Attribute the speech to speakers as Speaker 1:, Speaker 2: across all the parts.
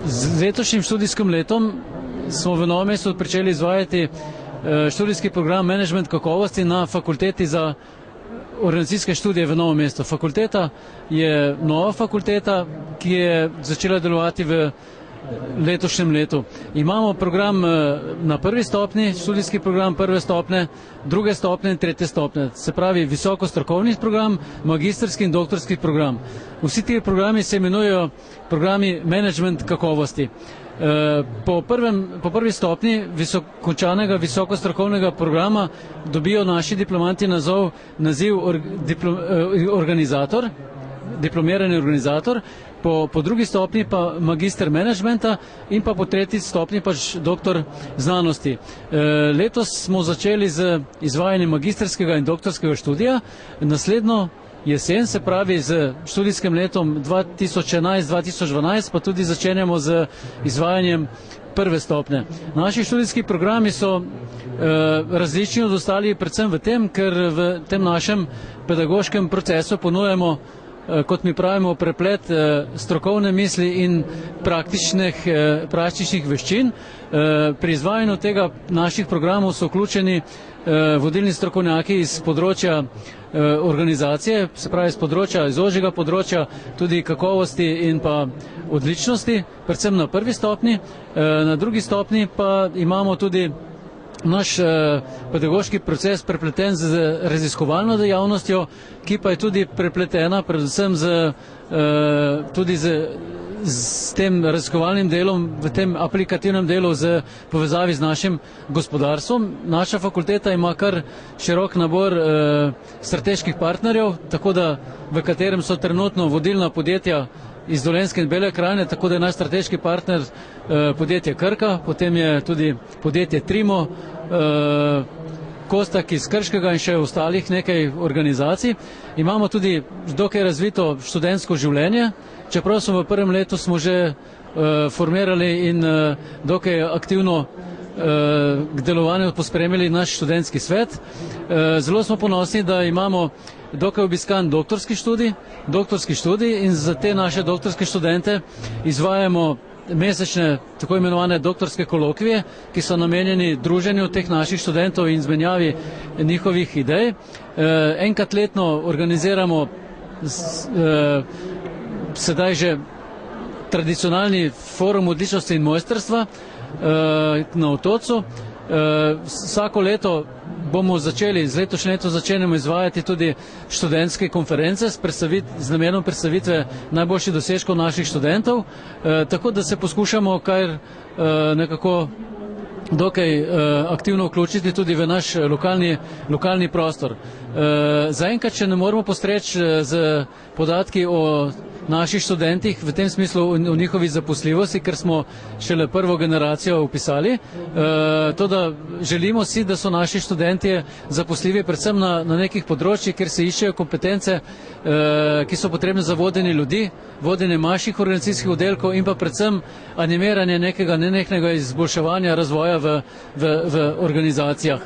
Speaker 1: Z letošnjim študijskim letom smo v Novem mestu pričeli izvajati študijski program Management kakovosti na fakulteti za organizacijske študije v Novem mestu. Fakulteta je nova fakulteta, ki je začela delovati v letošnjem letu. Imamo program na prvi stopni, študijski program prve stopne, druge stopne in tretje stopne. Se pravi visoko strokovni program, magistrski in doktorski program. Vsi ti programi se imenujejo programi Management kakovosti. Po prvi stopni končanega visoko strokovnega programa dobijo naši diplomanti naziv organizator, diplomirani organizator, po drugi stopni pa magister menedžmenta in pa po tretji stopni pač doktor znanosti. Letos smo začeli z izvajanjem magistrskega in doktorskega študija, naslednjo jesen, se pravi z študijskim letom 2011-2012, pa tudi začenjamo z izvajanjem prve stopne. Naši študijski programi so različni od ostalih predvsem v tem, ker v tem našem pedagoškem procesu ponujemo, kot mi pravimo, preplet strokovne misli in praktičnih veščin. Pri izvajanju tega naših programov so vključeni vodilni strokovnjaki iz področja organizacije, se pravi iz ožjega področja, tudi kakovosti in pa odličnosti, predvsem na prvi stopni. Na drugi stopni pa imamo tudi naš pedagoški proces prepleten z raziskovalno dejavnostjo, ki pa je tudi prepletena predvsem tudi s tem raziskovalnim delom, v tem aplikativnem delu z povezavi z našim gospodarstvom. Naša fakulteta ima kar širok nabor strateških partnerjev, tako da v katerem so trenutno vodilna podjetja iz Dolenjske in Bele krajine, tako da je naš strateški partner podjetje Krka, potem je tudi podjetje Trimo, Kostak iz Krškega in še ostalih nekaj organizacij. Imamo tudi dokaj razvito študentsko življenje, čeprav smo v prvem letu smo že formirali in dokaj aktivno k delovanju pospremili naš študentski svet. Zelo smo ponosni, da imamo dokaj obiskan doktorski študij in za te naše doktorske študente izvajamo mesečne tako imenovane doktorske kolokvije, ki so namenjeni druženju teh naših študentov in izmenjavi njihovih idej. Enkrat letno organiziramo sedaj že tradicionalni forum odličnosti in mojstrstva na Otocu. Vsako leto bomo začeli, z letošnjim letom začenjamo izvajati tudi študentske konference z namenom predstavitve najboljših dosežkov naših študentov, tako da se poskušamo kar nekako dokaj aktivno vključiti tudi v naš lokalni prostor. Zaenkrat še ne moramo postreči z podatki o naših študentih, v tem smislu o njihovi zaposljivosti, ker smo šele prvo generacijo upisali. Toda želimo si, da so naši študentje zaposljivi predvsem na nekih področjih, kjer se iščejo kompetence, ki so potrebne za vodenje ljudi, vodenje manjših organizacijskih oddelkov in pa predvsem animiranje nekega nenehnega izboljševanja razvoja v organizacijah.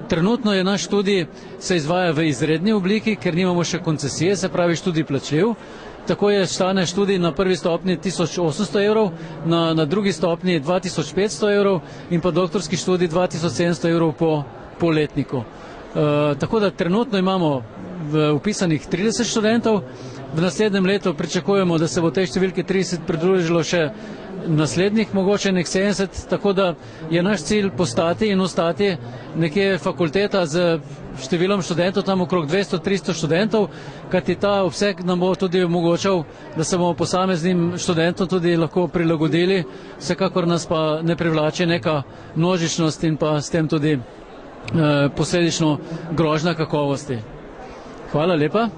Speaker 1: Trenutno je naš študij se izvaja v izredni obliki, ker nimamo še koncesije, se pravi študij plačljiv. Tako je stane študij na prvi stopni 1800 evrov, na drugi stopni 2500 evrov in pa doktorski študij 2700 evrov po letniku. Tako da trenutno imamo upisanih 30 študentov, v naslednjem letu pričakujemo, da se bo tej številki 30 pridružilo še naslednjih mogoče nek 70, tako da je naš cilj postati in ostati nekje fakulteta z številom študentov, tam okrog 200-300 študentov, kajti ta obseg nam bo tudi omogočal, da se bomo posameznim študentom tudi lahko prilagodili, vsekakor nas pa ne privlači neka množičnost in pa s tem tudi posledično grožnja kakovosti. Hvala lepa.